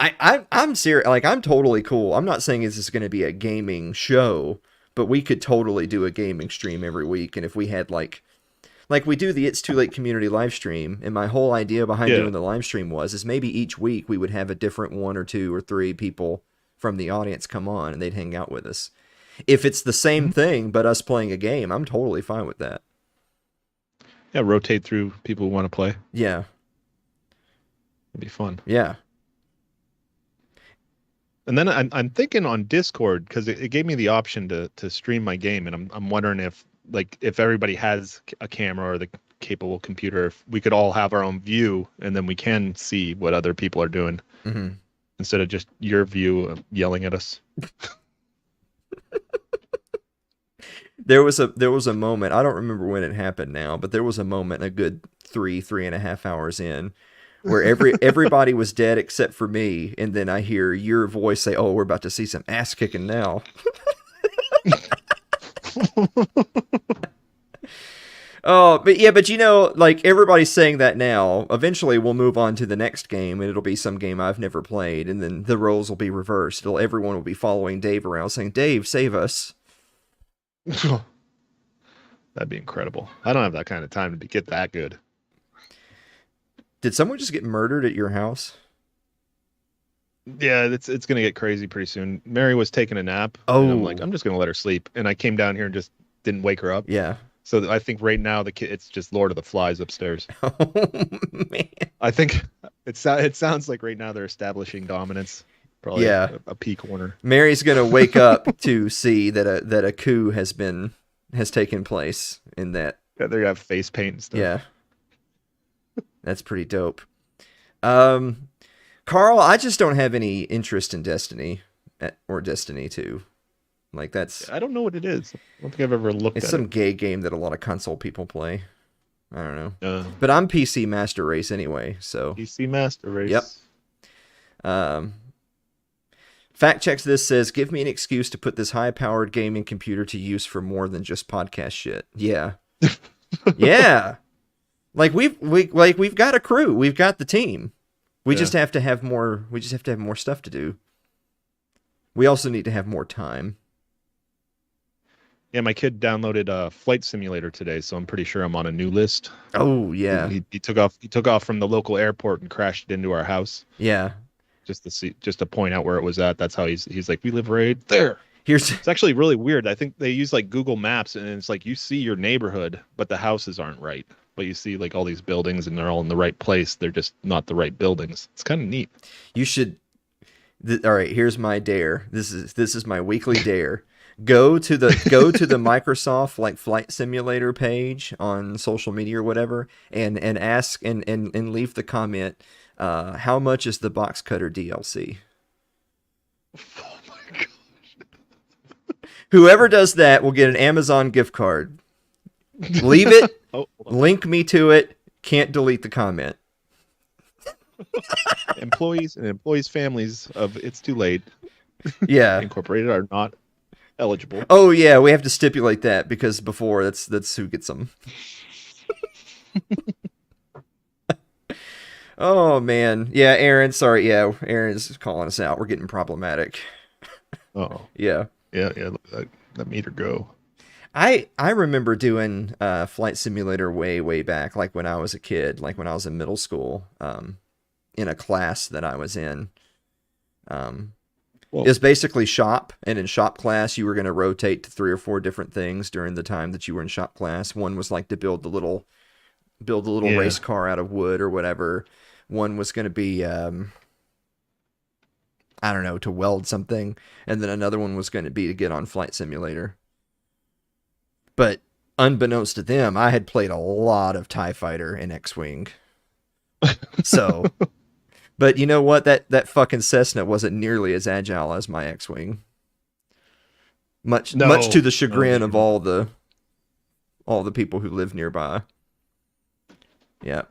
I'm serious. Like, I'm totally cool. I'm not saying this is going to be a gaming show, but we could totally do a gaming stream every week. And if we had like we do the It's Too Late community live stream, and my whole idea behind doing the live stream is maybe each week we would have a different 1 or 2 or 3 people from the audience come on and they'd hang out with us. If it's the same thing but us playing a game, I'm totally fine with that. yeah, rotate through people who want to play. Yeah. It'd be fun. Yeah. And then I'm thinking on Discord, because it gave me the option to stream my game, and I'm wondering if everybody has a camera or the capable computer, if we could all have our own view, and then we can see what other people are doing Mm-hmm. instead of just your view of yelling at us. There was a moment, I don't remember when it happened now, but there was a moment a good 3.5 hours in where everybody was dead except for me, and then I hear your voice say, "Oh, we're about to see some ass kicking now." Oh, but you know, like everybody's saying that now. Eventually, we'll move on to the next game, and it'll be some game I've never played, and then the roles will be reversed. Everyone will be following Dave around, saying, "Dave, save us." That'd be incredible. I don't have that kind of time to get that good. Did someone just get murdered at your house? Yeah, it's gonna get crazy pretty soon. Mary was taking a nap. Oh. And I'm like, I'm just gonna let her sleep, and I came down here and just didn't wake her up. Yeah. So I think right now it's just Lord of the Flies upstairs. Oh man. I think it sounds like right now they're establishing dominance. Probably Yeah. a pea corner. Mary's gonna wake up to see that a coup has taken place in that. Yeah, they're gonna have face paint and stuff. Yeah. That's pretty dope. Carl, I just don't have any interest in Destiny or Destiny 2. Like that's I don't know what it is. I don't think I've ever looked it's at some it. gay game that a lot of console people play. I don't know. Uh, But I'm PC Master Race anyway, so PC Master Race. Yep. Fact checks this says, give me an excuse to put this high-powered gaming computer to use for more than just podcast shit. Yeah. Yeah. Like we've got a crew. We've got the team. We just have to have more stuff to do. We also need to have more time. Yeah, my kid downloaded Flight Simulator today, so I'm pretty sure I'm on a new list. Oh, yeah. He took off from the local airport and crashed into our house. Yeah. Just to point out where it was at. That's how he's like, we live right there. It's actually really weird. I think they use like Google Maps, and it's like you see your neighborhood, but the houses aren't right. But you see like all these buildings, and they're all in the right place. They're just not the right buildings. It's kind of neat. You should. All right, here's my dare. This is my weekly dare. Go to the Microsoft like flight simulator page on social media or whatever, and ask and leave the comment. How much is the Box Cutter DLC? Oh my gosh! Whoever does that will get an Amazon gift card. Leave it. Link me to it. Can't delete the comment. Employees and employees' families of It's Too Late. Yeah. Incorporated are not eligible. Oh yeah, we have to stipulate that because before that's who gets them. Oh man, yeah, Aaron. Sorry, yeah, Aaron's calling us out. We're getting problematic. Oh yeah. Let meter go. I remember doing Flight Simulator way back, like when I was a kid, like when I was in middle school, in a class that I was in. It was basically shop, and in shop class you were going to rotate to 3 or 4 different things during the time that you were in shop class. One was like to build the little race car out of wood or whatever. One was going to be I don't know, to weld something, and then another one was going to be to get on Flight Simulator. But unbeknownst to them, I had played a lot of TIE Fighter and X-Wing. So, but you know what? That fucking Cessna wasn't nearly as agile as my X-Wing. Much to the chagrin of all the people who live nearby. Yeah.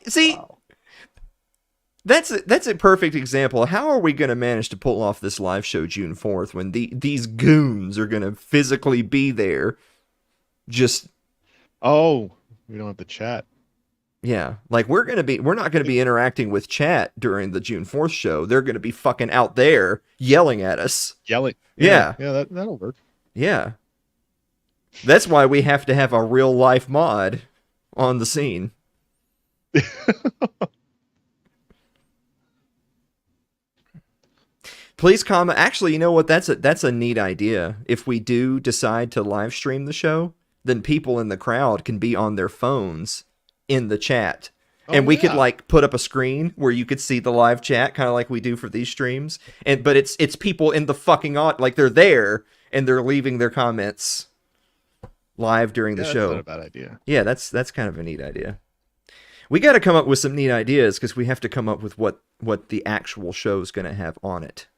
See, wow. That's a perfect example. How are we going to manage to pull off this live show June 4th when these goons are going to physically be there? Just we don't have to chat. Yeah, like we're not going to be interacting with chat during the June 4th show. They're going to be fucking out there yelling at us. Yelling. Yeah. Yeah, that'll work. Yeah. That's why we have to have a real life mod on the scene. Please comment. Actually, you know what? That's a neat idea. If we do decide to live stream the show, then people in the crowd can be on their phones in the chat. And we could like put up a screen where you could see the live chat, kind of like we do for these streams. But it's people in the fucking like they're there and they're leaving their comments live during the show. That's not a bad idea. Yeah, that's kind of a neat idea. We got to come up with some neat ideas because we have to come up with what the actual show is going to have on it.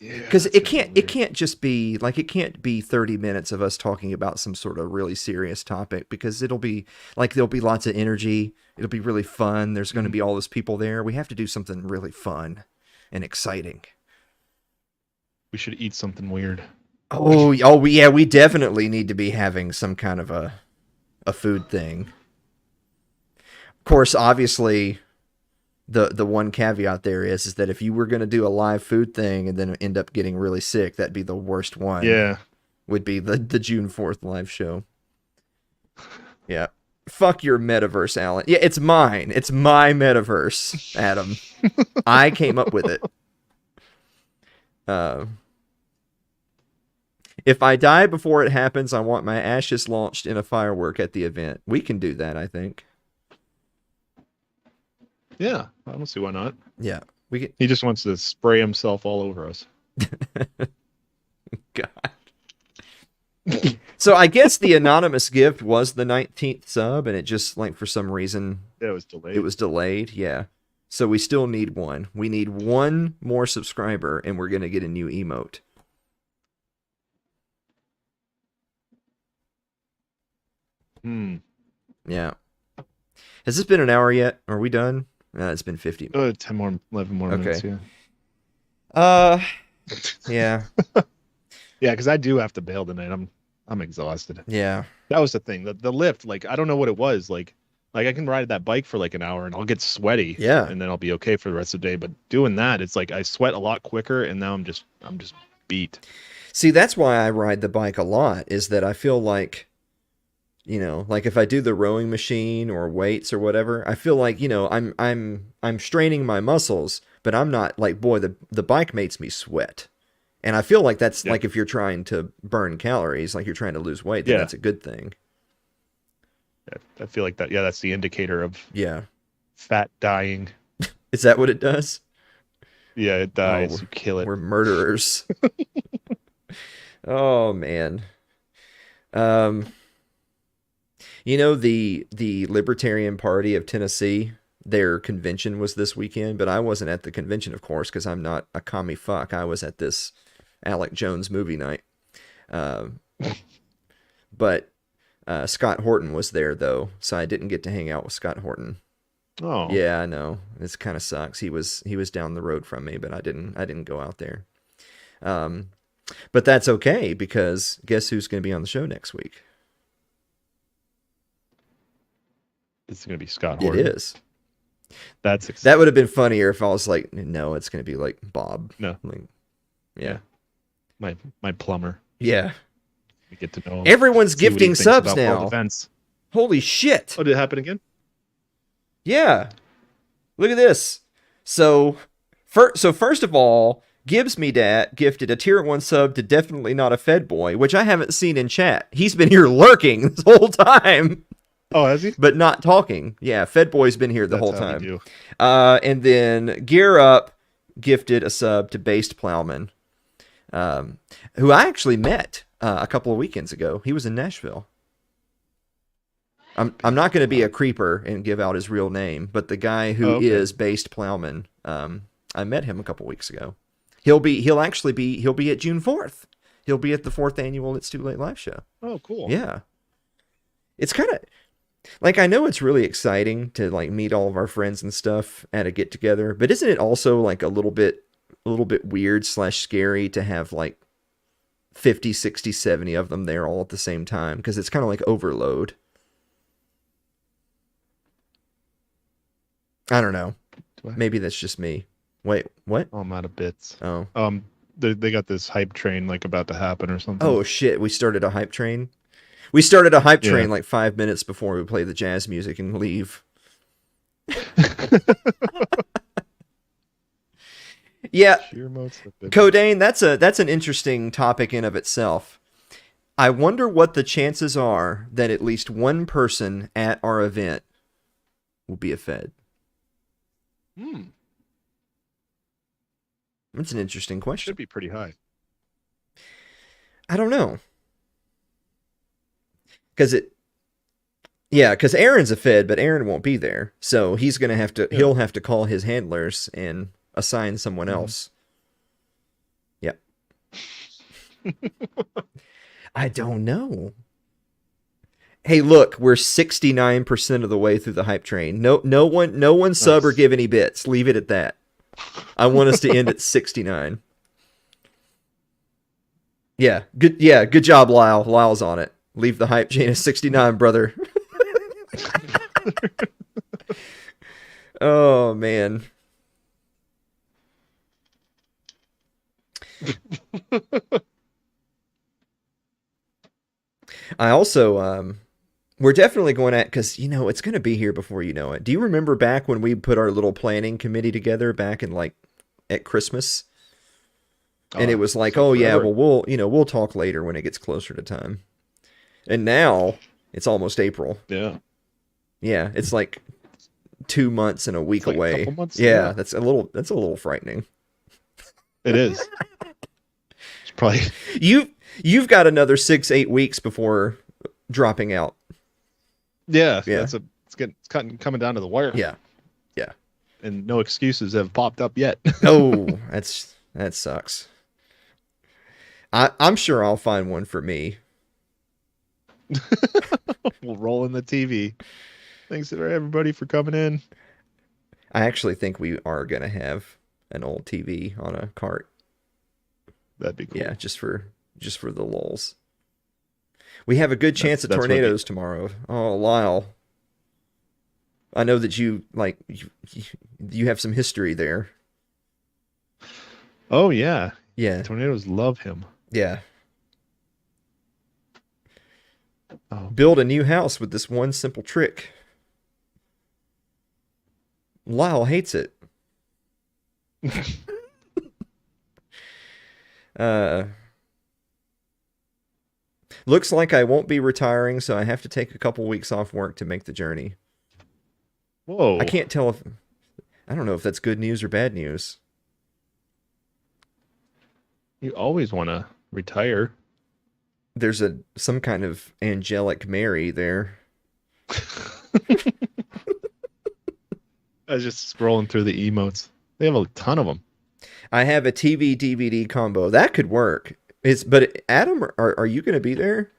Because it can't just be like, it can't be 30 minutes of us talking about some sort of really serious topic, because it'll be like, there'll be lots of energy. It'll be really fun. There's going to be all those people there. We have to do something really fun and exciting. We should eat something weird. We definitely need to be having some kind of a food thing. Of course, obviously, the one caveat there is that if you were going to do a live food thing and then end up getting really sick, that'd be the worst one. Yeah. Would be the June 4th live show. Yeah. Fuck your metaverse, Alan. Yeah, it's mine. It's my metaverse, Adam. I came up with it. Uh, if I die before it happens, I want my ashes launched in a firework at the event. We can do that, I think. Yeah, I don't see why not. Yeah, we can. He just wants to spray himself all over us. God. So I guess the anonymous gift was the 19th sub, and it just, like, for some reason, It was delayed. it was delayed. Yeah. So we still need one. We need one more subscriber, and we're going to get a new emote. Yeah. Has this been an hour yet? Are we done? It's been 50. 10 more, 11 more minutes. Yeah. Yeah. Yeah, because I do have to bail tonight. I'm exhausted. Yeah. That was the thing. The lift, like, I don't know what it was. Like I can ride that bike for like an hour and I'll get sweaty. Yeah. And then I'll be okay for the rest of the day. But doing that, it's like I sweat a lot quicker, and now I'm just beat. See, that's why I ride the bike a lot, is that I feel like, you know, like if I do the rowing machine or weights or whatever, I feel like, you know, I'm straining my muscles, but I'm not like, boy, the bike makes me sweat. And I feel like that's like if you're trying to burn calories, like you're trying to lose weight, then that's a good thing. I feel like that. Yeah, that's the indicator of fat dying. Is that what it does? Yeah, it dies. You kill it. We're murderers. Oh man. You know, the Libertarian Party of Tennessee, their convention was this weekend, but I wasn't at the convention, of course, because I'm not a commie fuck. I was at this Alec Jones movie night. But Scott Horton was there, though, so I didn't get to hang out with Scott Horton. Oh. Yeah, I know. This kind of sucks. He was down the road from me, but I didn't go out there. But that's okay, because guess who's going to be on the show next week? It's going to be Scott Horton. It is. That's exciting. That would have been funnier if I was like, no, it's going to be like Bob. No. Like, yeah. My plumber. Yeah. We get to know him. Everyone's See what he gifting thinks subs about now. world events. Holy shit. Oh, did it happen again? Yeah. Look at this. So first of all, Gibbs Me Dat gifted a tier 1 sub to Definitely Not a Fed Boy, which I haven't seen in chat. He's been here lurking this whole time. Oh, has he? But not talking. Yeah, Fed Boy's been here the whole That's how time. we do. And then Gear Up gifted a sub to Based Plowman, who I actually met a couple of weekends ago. He was in Nashville. I'm not going to be a creeper and give out his real name, but the guy who is Based Plowman, I met him a couple weeks ago. He'll be at June 4th. He'll be at the 4th annual It's Too Late live show. Oh, cool. Yeah. It's kind of like, I know it's really exciting to like meet all of our friends and stuff at a get together, but isn't it also like a little bit weird / scary to have like 50, 60, 70 of them there all at the same time? Because it's kind of like overload. I don't know. Maybe that's just me. Wait, what? Oh, I'm out of bits. Oh. They got this hype train like about to happen or something. Oh shit, we started a hype train. We started a hype train like 5 minutes before we play the jazz music and leave. Yeah. Codain, that's an interesting topic in of itself. I wonder what the chances are that at least one person at our event will be a Fed. That's an interesting question. Should be pretty high. I don't know. Because Aaron's a Fed, but Aaron won't be there. So he's going to have to, he'll have to call his handlers and assign someone else. Yep. I don't know. Hey, look, we're 69% of the way through the hype train. No one sub or give any bits. Leave it at that. I want us to end at 69. Yeah, good job, Lyle. Lyle's on it. Leave the hype chain at 69, brother. Oh, man. I also We're definitely going at, because, it's going to be here before you know it. Do you remember back when we put our little planning committee together back in like at Christmas? And it was like, oh yeah, forever. well we'll talk later when it gets closer to time. And now it's almost April. Yeah. Yeah, it's like 2 months and a week It's like a away. couple months, Yeah, yeah. that's a little frightening. It is. It's probably You've got another 6-8 weeks before dropping out. yeah. Yeah. Coming down to the wire. Yeah. Yeah. And no excuses have popped up yet. Oh, that sucks. I'm sure I'll find one for me. We'll roll in the TV. Thanks to everybody for coming in. I actually think we are gonna have an old TV on a cart. That'd be cool. Yeah, just for the lulz. We have a good chance of That's tornadoes tomorrow. Oh, Lyle. I know that you have some history there. Oh yeah. Yeah. Tornadoes love him. Yeah. Oh. Build a new house with this one simple trick. Lyle hates it. Looks like I won't be retiring, so I have to take a couple weeks off work to make the journey. Whoa. I can't tell if... I don't know if that's good news or bad news. You always want to retire. There's some kind of angelic Mary there. I was just scrolling through the emotes. They have a ton of them. I have a TV DVD combo. That could work. But Adam, are you going to be there?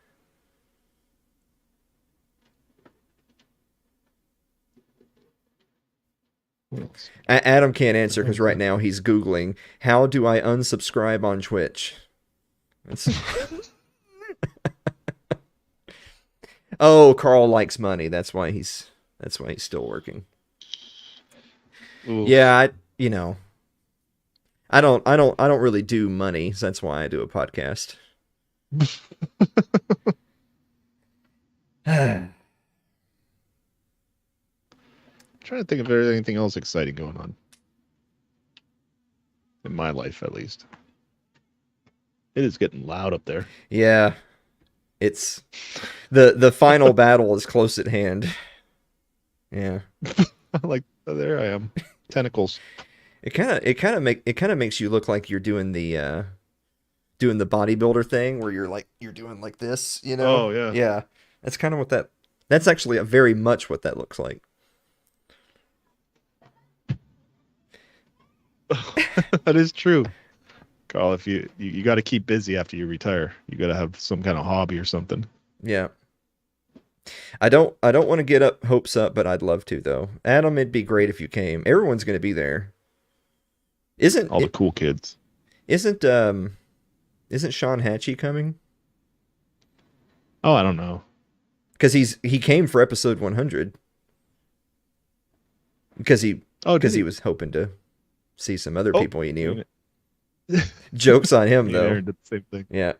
Adam can't answer because right now he's Googling, how do I unsubscribe on Twitch? Oh, Carl likes money. That's why he's still working. Ooh. Yeah, I don't really do money, so that's why I do a podcast. Trying to think if there's anything else exciting going on. In my life, at least. It is getting loud up there. Yeah. It's the final battle is close at hand. Yeah. Like, there I am. Tentacles. It kind of makes you look like you're doing the bodybuilder thing where you're doing like this, Oh, yeah. Yeah. That's kind of that's actually very much what that looks like. That is true. Carl, if you got to keep busy after you retire. You got to have some kind of hobby or something. Yeah. I don't want to get hopes up, but I'd love to though. Adam, it'd be great if you came. Everyone's going to be there. Isn't all the cool kids? Isn't Sean Hatchie coming? Oh, I don't know. Because he came for episode 100. Because he was hoping to see some other people he knew. Jokes on him though. Did the same thing. Yeah.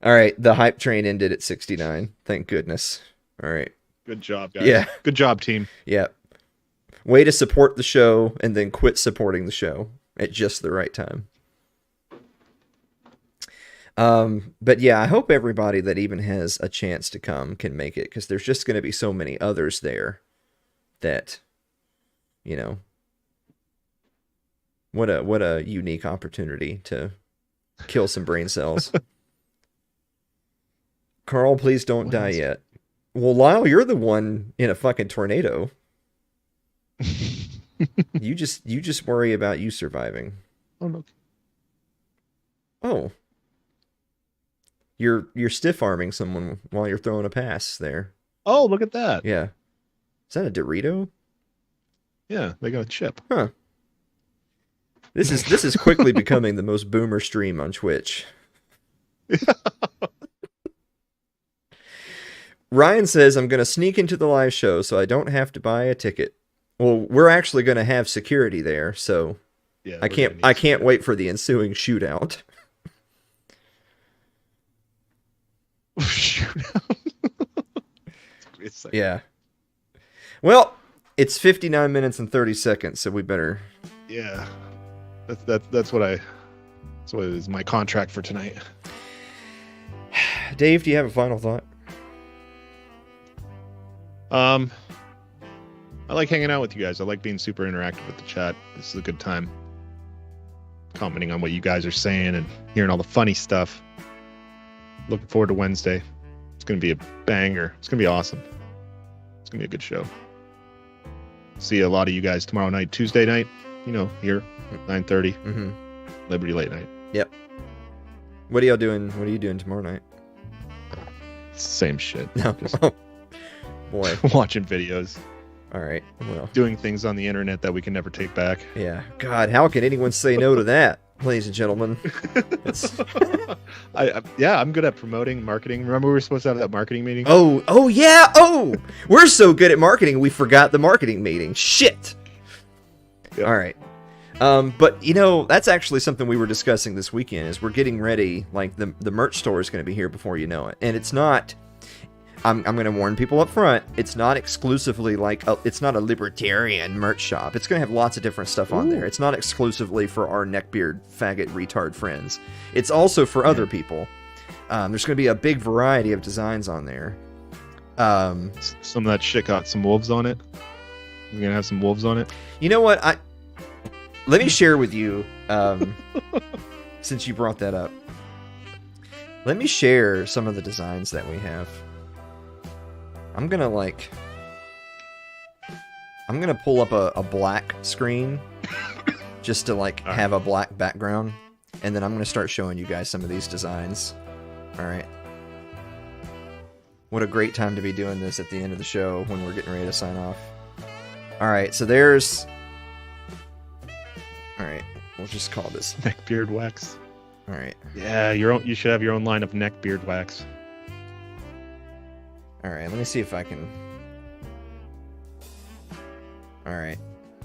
All right, the hype train ended at 69. Thank goodness. All right. Good job, guys. Yeah. Good job, team. Yeah. Way to support the show and then quit supporting the show at just the right time. But yeah, I hope everybody that even has a chance to come can make it, because there's just going to be so many others there that, what a unique opportunity to kill some brain cells. Carl, please don't die yet. Well, Lyle, you're the one in a fucking tornado. You just worry about you surviving. Oh no. Oh. You're stiff arming someone while you're throwing a pass there. Oh, look at that. Yeah. Is that a Dorito? Yeah, they got a chip. Huh. This is quickly becoming the most boomer stream on Twitch. Ryan says, I'm going to sneak into the live show so I don't have to buy a ticket. Well, we're actually going to have security there, so yeah, I can't wait for the ensuing shootout. Shootout. It's like, Yeah. Well, it's 59 minutes and 30 seconds, so we better. yeah. That's what is my contract for tonight. Dave, do you have a final thought? I like hanging out with you guys. I like being super interactive with the chat. This is a good time. Commenting on what you guys are saying and hearing all the funny stuff. Looking forward to Wednesday. It's going to be a banger. It's going to be awesome. It's going to be a good show. See a lot of you guys tomorrow night, Tuesday night, here, 9:30, Mm-hmm. Liberty Late Night. Yep. What are you doing tomorrow night? Same shit. No. Just Boy. watching videos, All right. Well, doing things on the internet that we can never take back. yeah. God, how can anyone say no to that, ladies and gentlemen? It's... I'm good at promoting, marketing. Remember we were supposed to have that marketing meeting? Oh yeah. Oh, we're so good at marketing, we forgot the marketing meeting. Shit. Yeah. All right. But that's actually something we were discussing this weekend. Is we're getting ready. Like the merch store is going to be here before you know it, and it's not. I'm going to warn people up front. It's not exclusively it's not a libertarian merch shop. It's going to have lots of different stuff on there. It's not exclusively for our neckbeard faggot retard friends. It's also for other people. There's going to be a big variety of designs on there. Some of that shit got some wolves on it. You're going to have some wolves on it? You know what? Let me share with you, since you brought that up. Let me share some of the designs that we have. I'm gonna pull up a black screen just to have a black background, and then I'm gonna start showing you guys some of these designs. All right. What a great time to be doing this at the end of the show when we're getting ready to sign off. All right, so there's. All right, we'll just call this Neckbeard wax. All right. Yeah, you should have your own line of neckbeard wax. All right, let me see if I can. All right.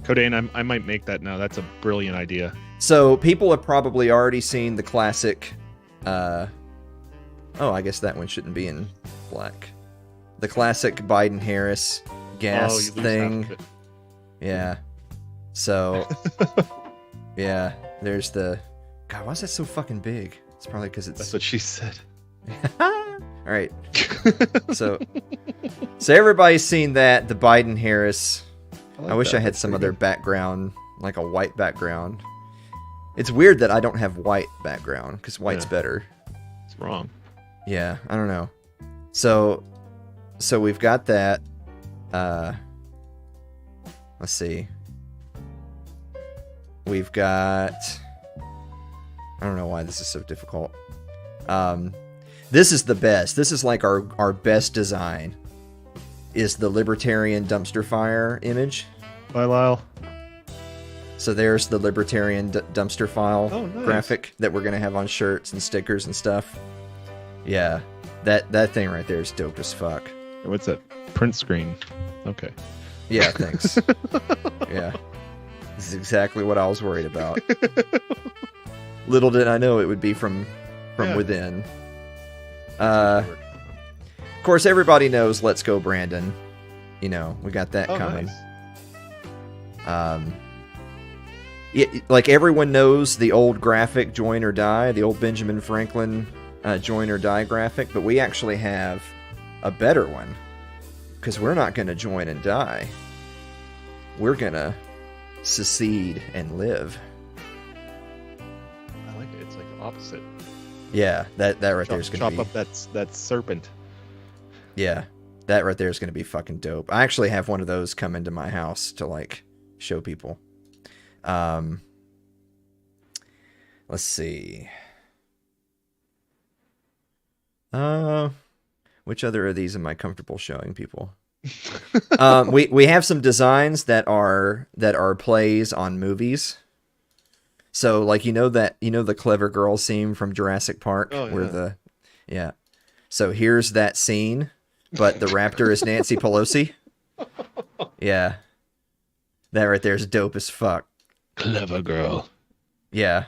Codain, I might make that now. That's a brilliant idea. So people have probably already seen the classic. Oh, I guess that one shouldn't be in black. The classic Biden-Harris gas thing. Yeah. So. Yeah. There's the. God, why is that so fucking big? It's probably because it's. That's what she said. All right. So everybody's seen that, the Biden-Harris. I wish I had some other background, like a white background. It's weird that I don't have white background, because white's better. It's wrong. Yeah, I don't know. So we've got that. Let's see. We've got... I don't know why this is so difficult. This is the best. This is like our best design. Is the Libertarian dumpster fire image. Bye, Lyle. So there's the Libertarian dumpster file nice. graphic that we're going to have on shirts and stickers and stuff. Yeah. That thing right there is dope as fuck. What's that? Print screen. Okay. Yeah, thanks. Yeah. This is exactly what I was worried about. Little did I know it would be from within. Of course, everybody knows Let's Go Brandon. We got that coming. Nice. Like everyone knows the old graphic Join or Die, the old Benjamin Franklin Join or Die graphic, but we actually have a better one because we're not going to join and die. We're going to secede and live. I like it. It's like the opposite. Yeah, that right there is going to be... Chop up that serpent. Yeah, that right there is going to be fucking dope. I actually have one of those come into my house to show people. Let's see. Which other of these am I comfortable showing people? We have some designs that are plays on movies. So the Clever Girl scene from Jurassic Park where So here's that scene, but the raptor is Nancy Pelosi. Yeah. That right there is dope as fuck. Clever girl. Yeah.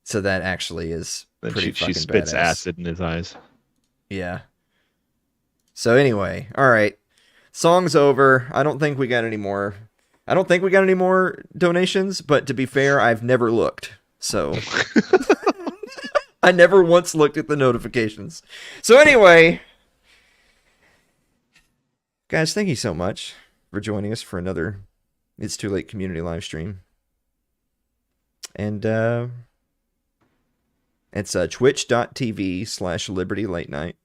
So that actually is Then pretty fucking she spits badass. acid in his eyes. Yeah. So anyway, all right. Song's over. I don't think we got any more. I don't think we got any more donations, but to be fair, I've never looked. So I never once looked at the notifications. So anyway, guys, thank you so much for joining us for another It's Too Late community live stream. And it's twitch.tv/Liberty Late Night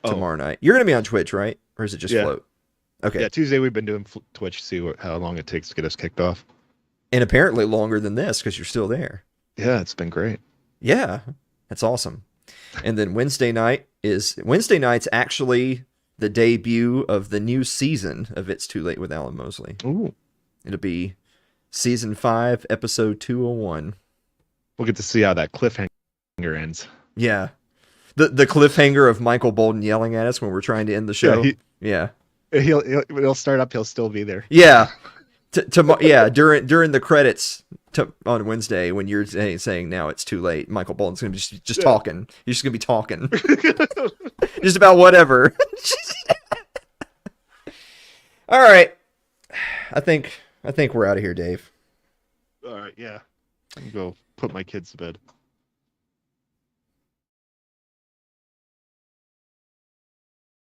tomorrow night. You're going to be on Twitch, right? Or is it just Float? Okay. Yeah, Tuesday we've been doing Twitch to see how long it takes to get us kicked off. And apparently longer than this because you're still there. Yeah, it's been great. Yeah, that's awesome. And then Wednesday night's actually the debut of the new season of It's Too Late with Alan Mosley. Ooh. It'll be season 5, episode 201. We'll get to see how that cliffhanger ends. Yeah. The cliffhanger of Michael Bolton yelling at us when we're trying to end the show. Yeah. He'll start up. He'll still be there. Yeah. During the credits on Wednesday when you're saying now it's too late, Michael Bolton's gonna be just talking. He's just gonna be talking, just about whatever. All right, I think we're out of here, Dave. All right, yeah. I'm gonna go put my kids to bed.